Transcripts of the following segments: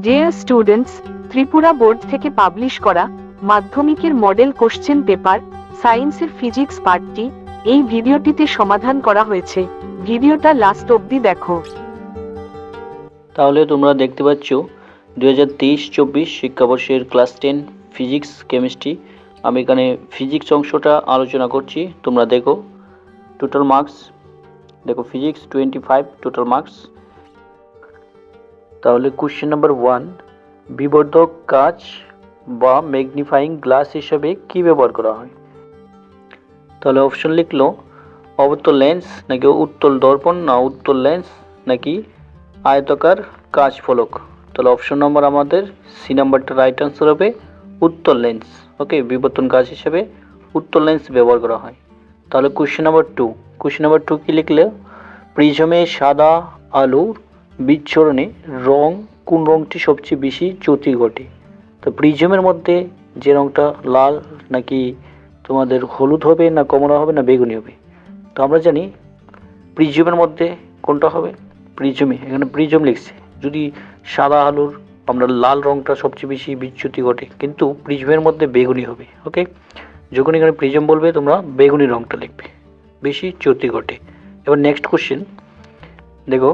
Dear students, Tripura board থেকে publish করা মাধ্যমিকের মডেল কোশ্চেন পেপার সায়েন্সের ফিজিক্স পার্টটি এই ভিডিওটিতে সমাধান করা হয়েছে। ভিডিওটা লাস্ট অবধি দেখো। তাহলে তোমরা দেখতে পাচ্ছ 2023-24 শিক্ষাবর্ষের ক্লাস 10 ফিজিক্স কেমিস্ট্রি। আমি এখানে ফিজিক্স অংশটা আলোচনা করছি, তোমরা দেখো। টোটাল মার্কস দেখো, ফিজিক্স 25 টোটাল মার্কস। তাহলে কোশ্চেন নাম্বার 1, বিবর্ধক কাঁচ বা ম্যাগনিফাইং গ্লাস হিসাবে কি ব্যবহার করা হয়? তাহলে অপশন লিখলো, অবতল লেন্স নাকি উত্তল দর্পণ, না উত্তল লেন্স নাকি আয়তাকার কাঁচ ফলক। তাহলে অপশন নম্বর আমাদের সি নাম্বারটা রাইট আনসার হবে উত্তল লেন্স। ওকে, বিবর্তন কাঁচ হিসেবে উত্তল লেন্স ব্যবহার করা হয়। তাহলে কোশ্চেন নাম্বার 2 কি লিখলে, প্রিজমে সাদা আলোর বিচ্ছুরণে কোন রংটি সবচেয়ে বেশি জ্যোতি ঘটে? তো প্রিজমের মধ্যে যে রংটা লাল নাকি তোমাদের হলুদ হবে, না কমলা হবে, না বেগুনি হবে? তো আমরা জানি প্রিজমের মধ্যে কোনটা হবে, প্রিজমে, এখানে প্রিজম লিখছে। যদি সাদা আলোর আমরা লাল রংটা সবচেয়ে বেশি বিচ্যুতি ঘটে, কিন্তু প্রিজমের মধ্যে বেগুনি হবে। ওকে, যখন এখানে প্রিজম বলবে তোমরা বেগুনি রংটা লিখবে, বেশি জ্যোতি ঘটে। এবার নেক্সট কোশ্চেন দেখো।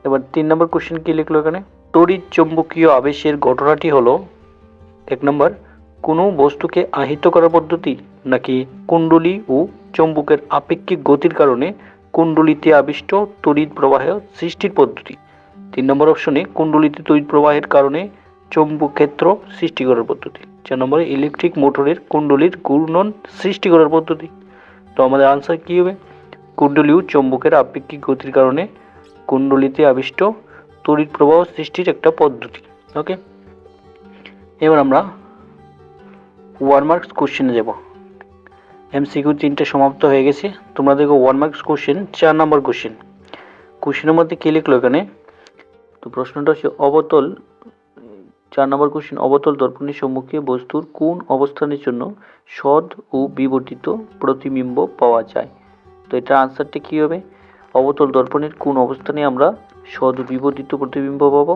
এবার 3 নম্বর কোশ্চেন কি লিখলো এখানে, তড়িৎ চৌম্বকীয় আবেশের ঘটনাটি হলো 1 নম্বর কোনো বস্তুকে আহিত করার পদ্ধতি, নাকি কুণ্ডলী ও চৌম্বকের আপেক্ষিক গতির কারণে কুণ্ডলীতে আবিষ্ট তড়িৎ প্রবাহ সৃষ্টির পদ্ধতি। 3 নম্বর অপশনে কুণ্ডলীতে তড়িৎ প্রবাহের কারণে চৌম্বক ক্ষেত্র সৃষ্টি করার পদ্ধতি। 4 নম্বরে ইলেকট্রিক মোটরের কুণ্ডলীর ঘূর্ণন সৃষ্টি করার পদ্ধতি। তো আমাদের আনসার কি হবে, কুণ্ডলী ও চৌম্বকের আপেক্ষিক গতির কারণে কুণ্ডলীতে আবিষ্ট তড়িৎ প্রবাহ সৃষ্টির একটা পদ্ধতি। ওকে, এবার আমরা 1 মার্কস কোশ্চেনে যাব। এমসিকিউ 3টে সমাপ্ত হয়ে গেছে। তোমরা দেখো 1 মার্কস কোশ্চেন, 4 নম্বর কোশ্চেনের মধ্যে কি লিখলো এখানে। তো প্রশ্নটা হচ্ছে অবতল, 4 নম্বর কোশ্চেন, অবতল দর্পণের সম্মুখে বস্তুর কোন অবস্থানের জন্য সদ ও বিবর্তিত প্রতিবিম্ব পাওয়া যায়? তো এটা আনসারটা কি হবে, অবতল দর্পণের কোন অবস্থানে আমরা সদ ও বিবর্তিত প্রতিবিম্ব পাবো?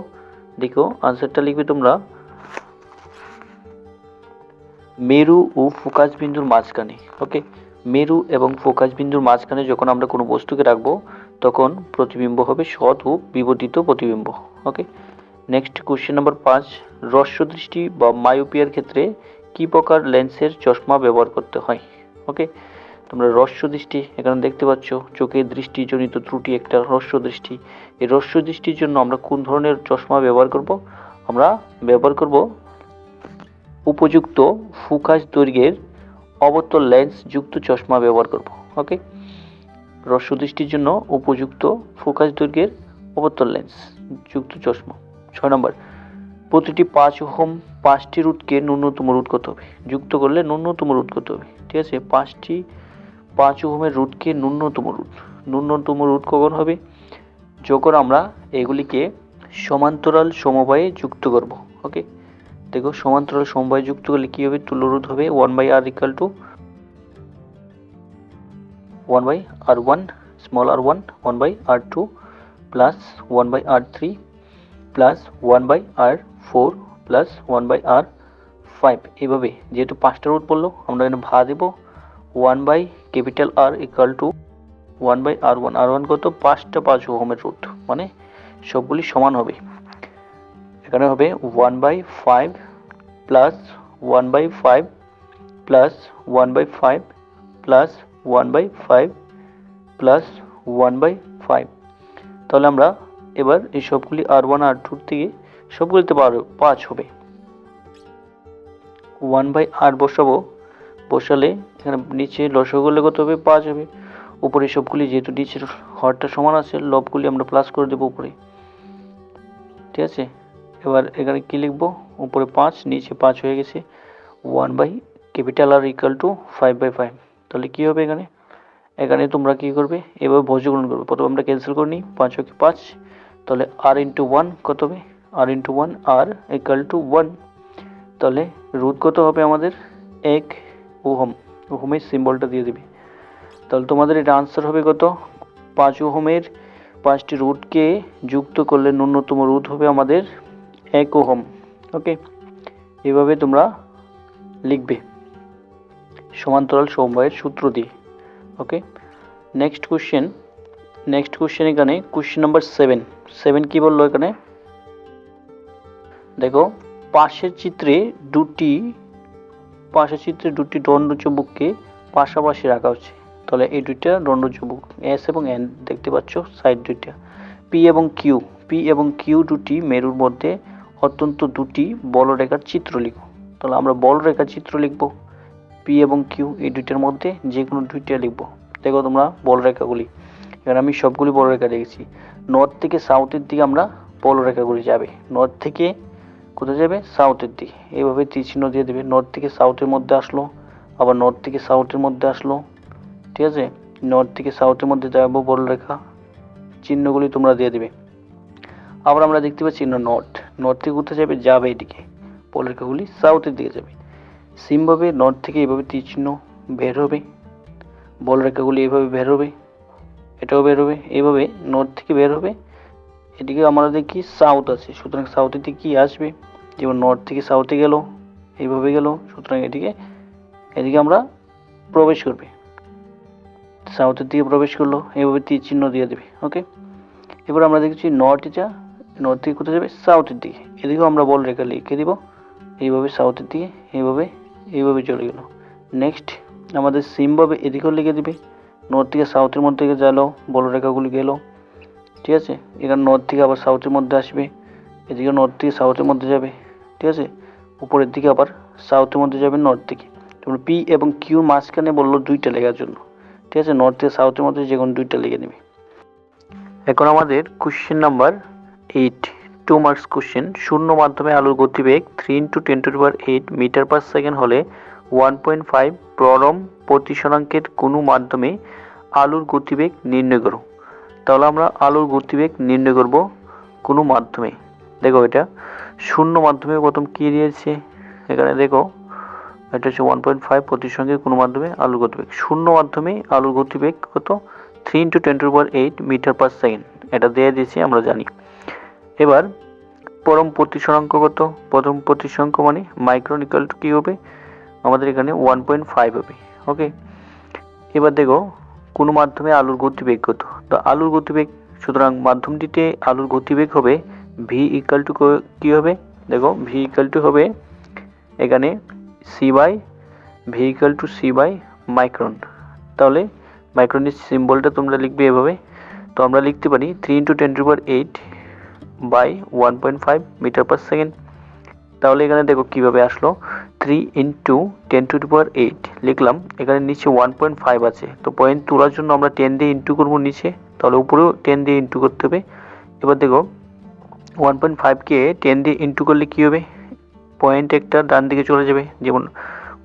দেখো আনসারটা লিখবে তোমরা মেরু ও ফোকাস বিন্দুর মাঝখানে। ওকে, মেরু এবং ফোকাস বিন্দুর মাঝখানে যখন আমরা কোনো বস্তুকে রাখবো তখন প্রতিবিম্ব হবে সৎ ও বিবর্তিত প্রতিবিম্ব। ওকে, নেক্সট কোশ্চেন নাম্বার 5, হ্রস্ব দৃষ্টি বা মায়োপিয়ার ক্ষেত্রে কি প্রকার লেন্সের চশমা ব্যবহার করতে হয়? ওকে, তোমরা হ্রস্ব দৃষ্টি এখানে দেখতে পাচ্ছ, চোখের দৃষ্টিজনিত ত্রুটি একটা হ্রস্ব দৃষ্টি। এই হ্রস্ব দৃষ্টির জন্য আমরা কোন ধরনের চশমা ব্যবহার করব? আমরা ব্যবহার করব উপযুক্ত ফোকাস দৈর্ঘ্যের অবতল লেন্স যুক্ত চশমা ব্যবহার করব। ওকে, হ্রস্ব দৃষ্টির জন্য উপযুক্ত ফোকাস দৈর্ঘ্যের অবতল লেন্স যুক্ত চশমা। 6 নম্বর, প্রতিটি 5 ওহম 5টি রোধকে ন্যূনতম রোধ কত হবে? যুক্ত করলে ন্যূনতম রোধ কত হবে? ঠিক আছে, 5 ওহমের রোধকে ন্যূনতম রোধ কখন হবে? যখন আমরা এগুলিকে সমান্তরাল সমবায়ে যুক্ত করব। ওকে, দেখো সমান্তরাল সমবায় যুক্ত করলে কি হবে, তুল্যরোধ হবে 1/r equal to 1/r1 small r1 1/r2 plus 1/r3 plus 1/r4 plus 1/r5। এইভাবে যেহেতু 5টা রোধ পড়লো, আমরা এখানে ভা দেব 1/R equal to 1/r1। r1 কত, 5টা 5 ওহমের রোধ, মানে সবগুলি সমান হবে। এখানে হবে 1/5 প্লাস 1/5 প্লাস 1/5 প্লাস 1/5 প্লাস 1/5। তাহলে আমরা এবার এই সবগুলি r1 r2 থেকে সবগুলিতে 5 হবে। 1/r বসাবো, বসালে এখানে নিচে লসাগু করলে কত হবে, 5 হবে। উপরে সবগুলি যেহেতু নিচের হরটা সমান আছে, লবগুলি আমরা প্লাস করে দেবো উপরে। ঠিক আছে, এবার এখানে কি লিখবো, উপরে 5 নিচে 5 হয়ে গেছে। 1/R equal to 5/5। তাহলে কি হবে এখানে তোমরা কি করবে, এভাবে ভোজ্যগুণন করবে। প্রথমে আমরা ক্যান্সেল করে নিই, 5 কে 5, তাহলে r ইন্টু 1 কত হবে, r into 1 r equal to 1। তাহলে রোধ কত হবে আমাদের, 1 ওহম, ওহমের সিম্বলটা দিয়ে দিবে। তাহলে তোমাদের এটা আনসার হবে কত, 5 ওহমের 5টি রোধকে যুক্ত করলে ন্যূনতম রোধ হবে আমাদের 1 ওহম। ওকে, এভাবে তোমরা লিখবে সমান্তরাল সমবায়ের সূত্র দিয়ে। ওকে, নেক্সট কোশ্চেন এখানে কোশ্চেন নাম্বার 7 কি বললো এখানে দেখো, পাশের চিত্রে দুটি দণ্ডচুম্বককে পাশাপাশি রাখা হচ্ছে। তাহলে এই দুইটা দণ্ডচুম্বক এস এবং এন দেখতে পাচ্ছ, সাইড দুইটা। পি এবং কিউ দুটি মেরুর মধ্যে অত্যন্ত দুটি বলরেখার চিত্র লিখো। তাহলে আমরা বলরেখার চিত্র লিখবো পি এবং কিউ, এই দুইটার মধ্যে যে কোনো দুইটা লিখবো। দেখো তোমরা বলরেখাগুলি, এখানে আমি সবগুলি বলরেখা লিখেছি। নর্থ থেকে সাউথের দিকে আমরা বলরেখাগুলি যাবে, নর্থ থেকে কোথায় যাবে, সাউথের দিকে। এইভাবে তীর চিহ্ন দিয়ে দেবে। নর্থ থেকে সাউথের মধ্যে আসলো, আবার নর্থ থেকে সাউথের মধ্যে আসলো, ঠিক আছে। নর্থ থেকে সাউথের মধ্যে যাবো, বলরেখা চিহ্নগুলি তোমরা দিয়ে দেবে। আবার আমরা দেখতে পাচ্ছি নর্থ থেকে কোথায় যাবে এদিকে, বলরেখাগুলি সাউথের দিকে যাবে। সিমভাবে নর্থ থেকে এইভাবে তীর চিহ্ন বের হবে, বলরেখাগুলি এইভাবে বের হবে, এটাও বের হবে, এইভাবে নর্থ থেকে বের হবে। এদিকে আমাদের কি সাউথ আছে, সুতরাং সাউথের দিকে কি আসবে, যেমন নর্থ থেকে সাউথে গেল, এইভাবে গেল, সুতরাং এদিকে আমরা প্রবেশ করবে, সাউথের দিকে প্রবেশ করলো, এইভাবে তীর চিহ্ন দিয়ে দেবে। ওকে, এবার আমরা দেখছি নর্থ থেকে কোথায় যাবে, সাউথের দিকে। এদিকেও আমরা বলরেখা লিখে দিব, এইভাবে সাউথের দিকে, এইভাবে চলে গেল। নেক্সট আমাদের সিমভাবে এদিকেও লিখে দিবে, নর্থ থেকে সাউথের মধ্যে গেল, বলরেখাগুলি গেল, ঠিক আছে। এখানে নর্থ থেকে আবার সাউথের মধ্যে আসবে, এদিকে নর্থ থেকে সাউথের মধ্যে যাবে, ঠিক আছে। উপরের দিকে আবার সাউথের মধ্যে যাবে নর্থ থেকে। তোমরা পি এবং কিউ মাঝখানে বললো দুইটা লেখার জন্য, ঠিক আছে। নর্থ থেকে সাউথের মধ্যে যে কোনো দুইটা লিখে নেবে। এখন আমাদের কোশ্চেন নাম্বার 8, 2 মার্কস কোশ্চেন। শূন্য মাধ্যমে আলোর গতিবেগ 3 × 10⁸ মিটার পার সেকেন্ড হলে 1.5 পরম প্রতিসরাঙ্কের কোনো মাধ্যমে আলোর গতিবেগ নির্ণয় করো। তাহলে আমরা আলোর গতিবেগ নির্ণয় করব কোনো মাধ্যমে। দেখো এটা শূন্য মাধ্যমে প্রথম কি দিয়েছে এখানে, দেখো এটা হচ্ছে 1.5 প্রতিসরাঙ্কের কোনো মাধ্যমে আলোর গতিবেগ। শূন্য মাধ্যমে আলোর গতিবেগ কত, 3 × 10⁸ মিটার পার সেকেন্ড, এটা দিয়ে দিয়েছি, আমরা জানি। এবার পরম প্রতিসরাঙ্ক কত, প্রথম প্রতিসরাঙ্ক মানে মাইক্রন ইকুয়াল টু কি হবে, আমাদের এখানে 1.5 হবে। ওকে, এবার দেখো কোনো মাধ্যমে আলোর গতিবেগ কত, তো আলোর গতিবেগ, সুতরাং মাধ্যমটিতে আলোর গতিবেগ হবে ভি ইকুয়াল টু কি হবে, দেখো ভি ইকুয়াল টু হবে এখানে V equal to C by micron. তাহলে মাইক্রনের সিম্বলটা তোমরা লিখবে এভাবে। তো আমরা লিখতে পারি 3 × 10⁸ বাই 1.5 মিটার পার সেকেন্ড। তাহলে এখানে দেখো কিভাবে আসলো, 3 × 10⁸ লিখলাম, এখানে নিচে 1.5 আছে, তো পয়েন্ট তোলার জন্য আমরা 10 দিয়ে ইন্টু করবো নিচে, তাহলে উপরেও 10 দিয়ে ইন্টু করতে হবে। এবার দেখো 1.5কে 10 দিয়ে ইন্টু করলে কি হবে, পয়েন্ট একটা ডান দিকে চলে যাবে, যেমন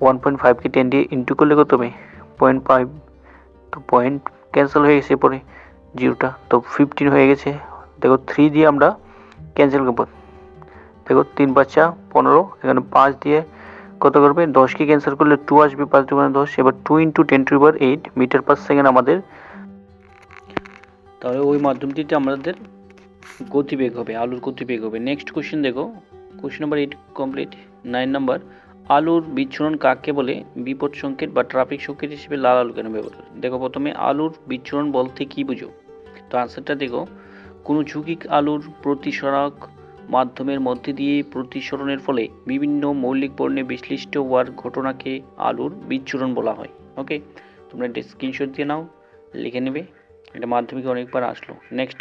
1.5কে 10 দিয়ে ইন্টু করলে কত হবে 0.5, তো পয়েন্ট ক্যান্সেল হয়ে গেছে, পরে জিরোটা, তো 15 হয়ে গেছে। দেখো 3 দিয়ে আমরা ক্যান্সেল করবো, দেখো 3 × 5 = 15, এখানে 5 দিয়ে কত করবে, 10কে ক্যান্সেল করলে 2 আসবে, 5 × 2 = 10। এবার 2 × 10⁸ মিটার পার সেকেন্ড আমাদের, তাহলে ওই মাধ্যমটিতে আমাদের গতিবেগ হবে, আলোর গতিবেগ হবে। নেক্সট কোশ্চেন দেখো, কোশ্চেন নাম্বার 8 কমপ্লিট। 9 নাম্বার, আলোর বিচ্ছুরণ কাকে বলে, বিপদ সংকেত বা ট্রাফিক সংকেত হিসেবে লাল আলো কেন ব্যবহার করে। দেখো প্রথমে আলোর বিচ্ছুরণ বলতে কি বুঝো, তো আনসারটা দেখো, কোনো ঝুঁকি আলোর প্রতিসরক মাধ্যমের মধ্যে দিয়ে প্রতিসরণের ফলে বিভিন্ন মৌলিক বর্ণে বিশ্লিষ্ট হওয়ার ঘটনাকে আলোর বিচ্ছুরণ বলা হয়। ওকে, তোমরা এটা স্ক্রিনশট দিয়ে নাও, লিখে নেবে, এটা মাধ্যমিকে অনেকবার আসলো। নেক্সট,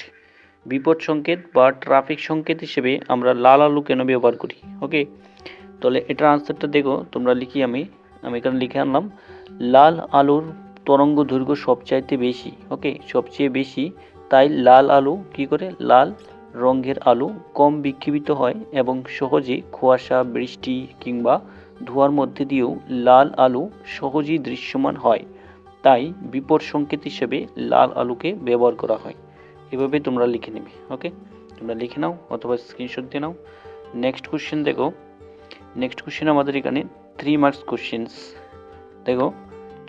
বিপদ সংকেত বা ট্রাফিক সংকেত হিসেবে আমরা লাল আলো কেন ব্যবহার করি। ওকে, তাহলে এটার আনসারটা দেখো, তোমরা লিখি, আমি এখানে লিখে আনলাম, লাল আলোর তরঙ্গ দৈর্ঘ্য সবচাইতে বেশি। ওকে, সবচেয়ে বেশি, তাই লাল আলো কি করে, লাল রঙের আলো কম বিক্ষিপ্ত হয় এবং সহজে কুয়াশা, বৃষ্টি কিংবা ধোঁয়ার মধ্যে দিয়েও লাল আলো সহজেই দৃশ্যমান হয়, তাই বিপদ সংকেত হিসেবে লাল আলোকে ব্যবহার করা হয়। এভাবে তোমরা লিখে নেবে। ওকে, তোমরা লিখে নাও অথবা স্ক্রিনশট দিয়ে নাও। নেক্সট কোশ্চেন দেখো, নেক্সট কোশ্চেন আমাদের এখানে 3 মার্কস কোশ্চেন্স। দেখো,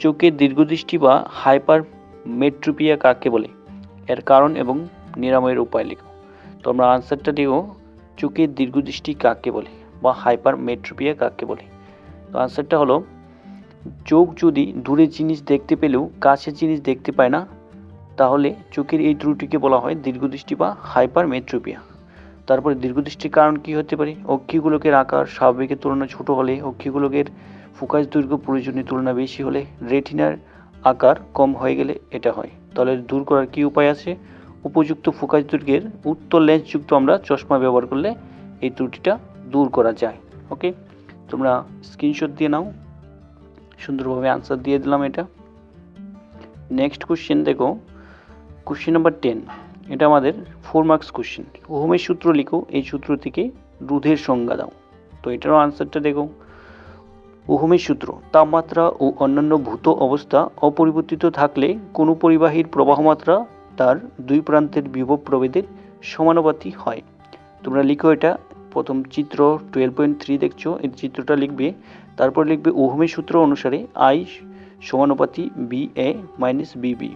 চোখের দীর্ঘদৃষ্টি বা হাইপারমেট্রোপিয়া কাকে বলে, এর কারণ এবং নিরাময়ের উপায় লিখো। তো আমরা আনসারটা দেখো, চোখের দীর্ঘদৃষ্টি কাকে বলে বা হাইপারমেট্রোপিয়া কাকে বলে? তো আনসারটা হলো, চোখ যদি দূরের জিনিস দেখতে পেলেও কাছের জিনিস দেখতে পায় না, তাহলে চোখের এই ত্রুটিকে বলা হয় দীর্ঘদৃষ্টি বা হাইপারমেট্রোপিয়া। তারপরে দীর্ঘদৃষ্টির কারণ কি হতে পারে? অক্ষিগোলকের আকার স্বাভাবিকের তুলনায় ছোট হলে, অক্ষিগোলকের ফোকাস দৈর্ঘ্য প্রয়োজনীয় তুলনায় বেশি হলে, রেটিনার আকার কম হয়ে গেলে এটা হয়। তাহলে দূর করার কি উপায় আছে? উপযুক্ত ফোকাস দৈর্ঘ্যের উত্তল লেন্সযুক্ত আমরা চশমা ব্যবহার করলে এই ত্রুটিটা দূর করা যায়। ওকে, তোমরা স্ক্রিনশট দিয়ে নাও। সুন্দরভাবে আনসার দিয়ে দিলাম এটা। নেক্সট কোশ্চেন দেখো, কোশ্চেন নাম্বার 10। এটা আমাদের 4 মার্কস কোশ্চেন। ওহমের সূত্র লিখো, এই সূত্র থেকে রোধের সংজ্ঞা দাও। তো এটারও আনসারটা দেখো। ওহমের সূত্র, তাপমাত্রা ও অন্যান্য ভূত অবস্থা অপরিবর্তিত থাকলে কোনো পরিবাহীর প্রবাহমাত্রা তার দুই প্রান্তের বিভব প্রভেদের সমানুপাতি হয়। তোমরা লিখো এটা। প্রথম চিত্র 12.3 দেখছো, এই চিত্রটা লিখবে। তারপর লিখবে ওহমের সূত্র অনুসারে আই সমানুপাতি V A minus V B,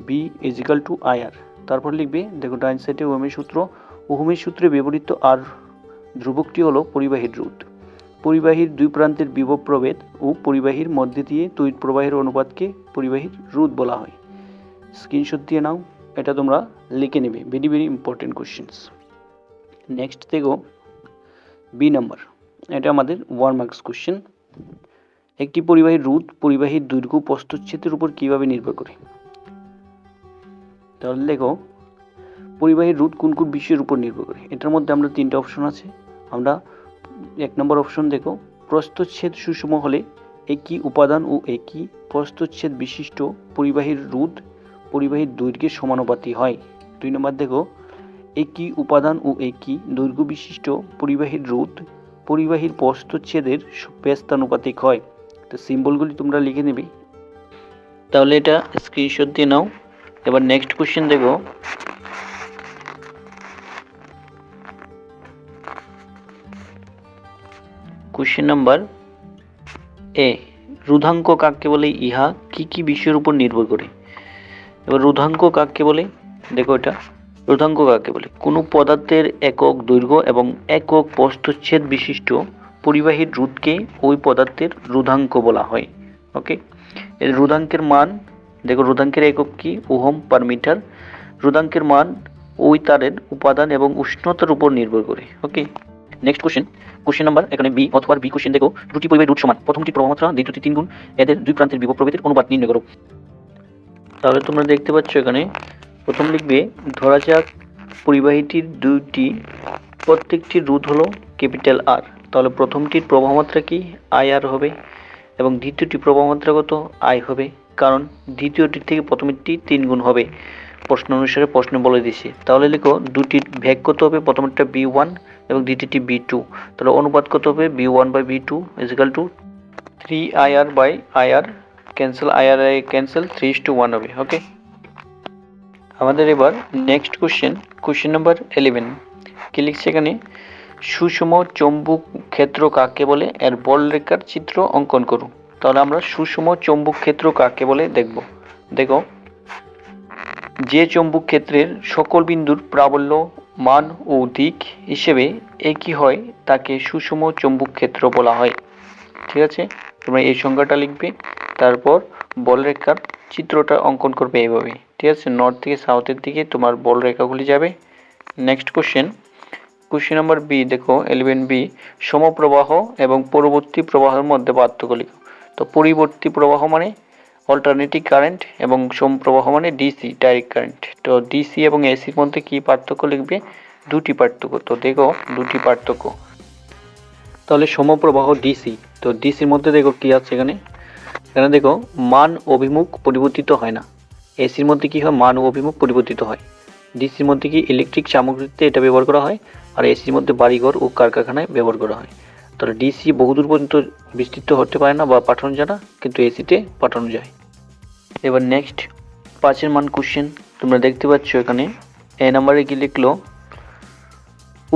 V is equal to I R. তারপর লিখবে, দেখো ডাইন সাইডে ওহমের সূত্র। ওহমের সূত্রে ব্যবহৃত আর ধ্রুবকটি হলো পরিবাহীর রোধ। পরিবাহীর দুই প্রান্তের বিভব প্রভেদ ও পরিবাহীর মধ্যে দিয়ে তড়িৎ প্রবাহের অনুপাতকে পরিবাহীর রোধ বলা হয়। স্ক্রিনশট দিয়ে নাও, এটা তোমরা লিখে নেবে। Very very important questions. Next দেখো বি নাম্বার। এটা আমাদের 1 মার্কস কোশ্চেন। একটি পরিবাহীর রোধ পরিবাহীর দৈর্ঘ্য প্রস্থচ্ছেদের উপর কিভাবে নির্ভর করে? তাহলে দেখো, পরিবাহীর রোধ কোন কোন বিষয়ের উপর নির্ভর করে? এটার মধ্যে আমরা 3টা অপশন আছে। আমরা 1 নম্বর অপশন দেখো, প্রস্থচ্ছেদ সুষম হলে একই উপাদান ও একই প্রস্থচ্ছেদ বিশিষ্ট পরিবাহীর রোধ পরিবাহীর দৈর্ঘ্যের সমানুপাতি হয়। 2 নম্বর দেখো, একই উপাদান ও একই দৈর্ঘ্য বিশিষ্ট পরিবাহীর রোধ পরিবাহীর প্রস্থচ্ছেদের ব্যস্তানুপাতিক হয়। তো সিম্বলগুলি তোমরা লিখে নেবে। তাহলে এটা স্ক্রিনশট দিয়ে নাও। এবার নেক্সট কোশ্চেন দেখো, কোশ্চেন নাম্বার এ। রোধাঙ্ক কাকে বলে? ইহা কি কি বিষয়ের উপর নির্ভর করে? এবার রোধাঙ্ক কাকে বলে? দেখো এটা, রোধাঙ্ক কাকে বলে? কোনো পদার্থের একক দৈর্ঘ্য এবং একক প্রস্থচ্ছেদ বিশিষ্ট পরিবাহীর রোধকে ওই পদার্থের রোধাঙ্ক বলা হয়। ওকে, এর রোধাঙ্কের মান দেখো, রোধাঙ্কের একক কি? Ohm per metre. রোধাঙ্কের মান ওই তারের উপাদান এবং উষ্ণতার উপর নির্ভর করে। ওকে, নেক্সট কোশ্চেন, কোশ্চেন নাম্বার এখানে বি অথবা বি কোশ্চেন দেখো, দুটি পরিবাহীর রোধ সমান, প্রথমটির প্রবাহমাত্রা দ্বিতীয়টি 3 গুণ, এদের দুই প্রান্তের বিভব প্রভেদের অনুপাত নির্ণয় করো। তাহলে তোমরা দেখতে পাচ্ছ এখানে প্রথম লিখবে, ধরা যাক পরিবাহীটির দুইটি, প্রত্যেকটির রোধ হলো ক্যাপিটাল আর। তাহলে প্রথমটির প্রবাহমাত্রা কি? আই আর হবে, এবং দ্বিতীয়টি প্রবাহমাত্রা কত? আই হবে, কারণ দ্বিতীয়টির থেকে প্রথমটি 3 গুণ হবে। প্রশ্ন অনুসারে প্রশ্ন বলে দিছি। তাহলে লিখো, দুটির ভেগ কত হবে? প্রথমটা B1 এবং দ্বিতীয়টি B2। তাহলে অনুপাত কত হবে? B1/B2 is equal to 3IR/IR, cancel IR cancel, 3:1 হবে। ওকে, আমাদের এবার নেক্সট কোশ্চেন, কোশ্চেন নাম্বার 11। কি লিখছে এখানে? সুষম চৌম্বক ক্ষেত্র কাকে বলে? এর বলরেখার চিত্র অঙ্কন করুন। তাহলে আমরা সুষম চৌম্বক ক্ষেত্র কাকে বলে দেখব। দেখো, যে চৌম্বক ক্ষেত্রের সকল বিন্দুর প্রাবল্য মান ও দিক হিসেবে একই হয় তাকে সুষম চৌম্বক ক্ষেত্র বলা হয়। ঠিক আছে, তোমরা এই সংজ্ঞাটা লিখবে, তারপর বলরেখার চিত্রটা অঙ্কন করবে এইভাবে। ঠিক আছে, নর্থ থেকে সাউথের দিকে তোমার বলরেখাগুলি যাবে। Next question, question number B দেখো 11B। সমপ্রবাহ এবং পরবর্তী প্রবাহের মধ্যে পার্থক্য লিখো। তো পরিবর্তী প্রবাহ মানে অল্টারনেটিং কারেন্ট এবং সমপ্রবাহ মানে ডিসি ডাইরেক্ট কারেন্ট। তো ডিসি এবং এসির মধ্যে কি পার্থক্য লিখবে? দুটি পার্থক্য। তো দেখো দুটি পার্থক্য। তাহলে সমপ্রবাহ ডিসি, তো ডিসির মধ্যে দেখো কি আছে এখানে? এখানে দেখো মান অভিমুখ পরিবর্তিত হয় না। এসির মধ্যে কি হয়? মান ও অভিমুখ পরিবর্তিত হয়। ডিসির মধ্যে কি ইলেকট্রিক সামগ্রীতে এটা ব্যবহার করা হয়, আর এসির মধ্যে বাড়িঘর ও কারখানায় ব্যবহার করা হয়। তাহলে ডিসি বহুদূর পর্যন্ত বিস্তৃত হতে পারে না বা পাঠানো যায় না, কিন্তু এসিতে পাঠানো যায়। এবার নেক্সট 5 মান কোশ্চেন তোমরা দেখতে পাচ্ছ এখানে। এ নাম্বারে কি লিখলো?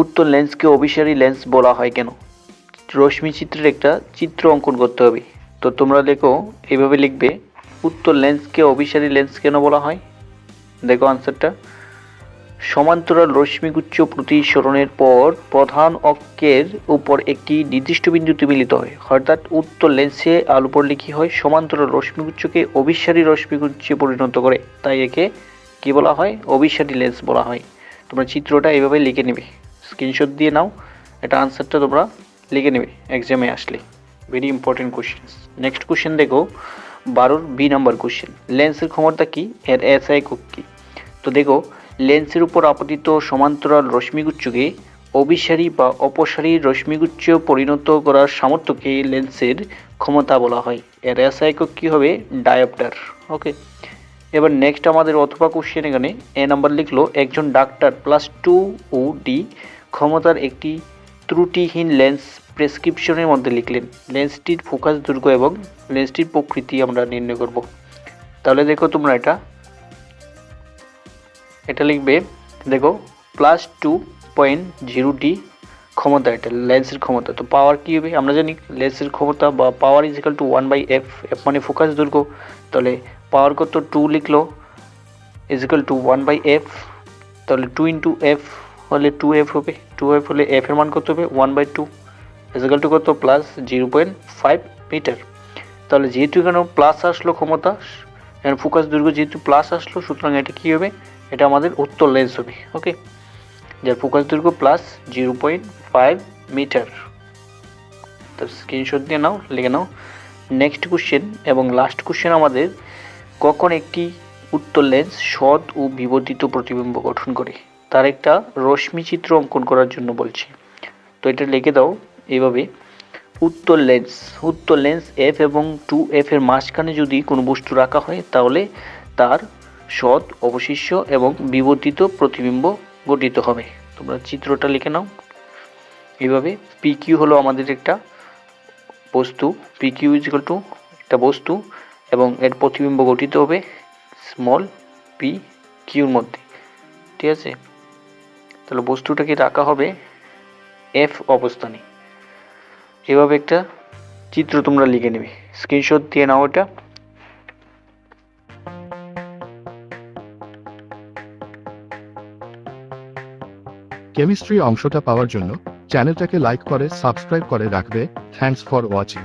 উত্তর লেন্সকে অভিসারী লেন্স বলা হয় কেন? রশ্মি চিত্রের একটা চিত্র অঙ্কন করতে হবে। তো তোমরা লেখো, এইভাবে লিখবে, উত্তর লেন্সকে অভিসারী লেন্স কেন বলা হয়? দেখো আনসারটা। সমান্তরাল রশ্মিগুচ্ছ প্রতিসরণের পর প্রধান অক্ষের উপর একটি নির্দিষ্ট বিন্দুতে মিলিত হয়, অর্থাৎ উত্তল লেন্সে আলো পড়লে কি হয়, সমান্তরাল রশ্মিগুচ্ছকে অভিসারী রশ্মিগুচ্ছে পরিণত করে, তাই একে কি বলা হয়, অভিসারী লেন্স বলা হয়। তোমরা চিত্রটা এইভাবে লিখে নেবে, স্ক্রিনশট দিয়ে নাও, এটা আনসারটা তোমরা লিখে নেবে এক্সামে আসলে, very important question. Next question দেখো 12 বি নাম্বার কোশ্চেন, লেন্সের ক্ষমতা কি, এর SI একক কি। তো দেখো, লেন্সের উপর আপতিত সমান্তরাল রশ্মিগুচ্ছকে অভিসারী বা অপসারী রশ্মিগুচ্ছ পরিণত করার সামর্থ্যকে লেন্সের ক্ষমতা বলা হয়। এর SI একক কি হবে, ডায়োপ্টার। ওকে, এবার নেক্সট আমাদের অথবা কোশ্চেন, এখানে এ নাম্বার লিখলো, একজন ডাক্তার +2 ও ডি ক্ষমতার একটি ত্রুটিহীন লেন্স প্রেসক্রিপশনের মধ্যে লিখলেন। লেন্সটির ফোকাস দৈর্ঘ্য এবং লেন্সটির প্রকৃতি আমরা নির্ণয় করব। তাহলে দেখো তোমরা এটা লিখবে, দেখো +2.0 ডি ক্ষমতা, এটা লেন্সের ক্ষমতা। তো পাওয়ার কী হবে, আমরা জানি লেন্সের ক্ষমতা বা পাওয়ার = 1/f, এফ মানে ফোকাস দৈর্ঘ্য। তাহলে পাওয়ার কত, 2 লিখলো, = 1/f, তাহলে 2 × f হলে 2f হবে, 2f হলে f এর মান কত হবে, 1/2, = কত, +0.5 মিটার। তাহলে যেহেতু এখানে প্লাস আসলো ক্ষমতা, এখানে ফোকাস দৈর্ঘ্য যেহেতু প্লাস আসলো, সুতরাং এটা কী হবে, এটা আমাদের উত্তল লেন্স হবে। ওকে, যার ফোকাস দৈর্ঘ্য +0.5 মিটার। তো স্ক্রিনশট দিয়ে নাও, লিখে নাও। নেক্সট কোশ্চেন এবং লাস্ট কোশ্চেন আমাদের, কখন একটি উত্তল লেন্স সৎ ও বিবর্তিত প্রতিবিম্ব গঠন করে, তার একটা রশ্মি চিত্র অঙ্কন করার জন্য বলছি। তো এটা লিখে দাও এইভাবে, উত্তল লেন্স f এবং 2f এর মাঝখানে যদি কোনো বস্তু রাখা হয়, তাহলে তার সৎ, অবশিষ্ট এবং বিবর্তিত প্রতিবিম্ব গঠিত হবে। তোমরা চিত্রটা লিখে নাও এইভাবে। PQ হলো আমাদের একটা বস্তু, PQ = একটা বস্তু এবং এর প্রতিবিম্ব গঠিত হবে p q মধ্যে, ঠিক আছে। তাহলে বস্তুটাকে রাখা হবে f অবস্থানে, এভাবে একটা চিত্র তোমরা লিখে নেবে, স্ক্রিনশট দিয়ে নাও এটা। কেমিস্ট্রি অংশটা পাওয়ার জন্য চ্যানেলটাকে লাইক করে সাবস্ক্রাইব করে রাখবে। Thanks for watching.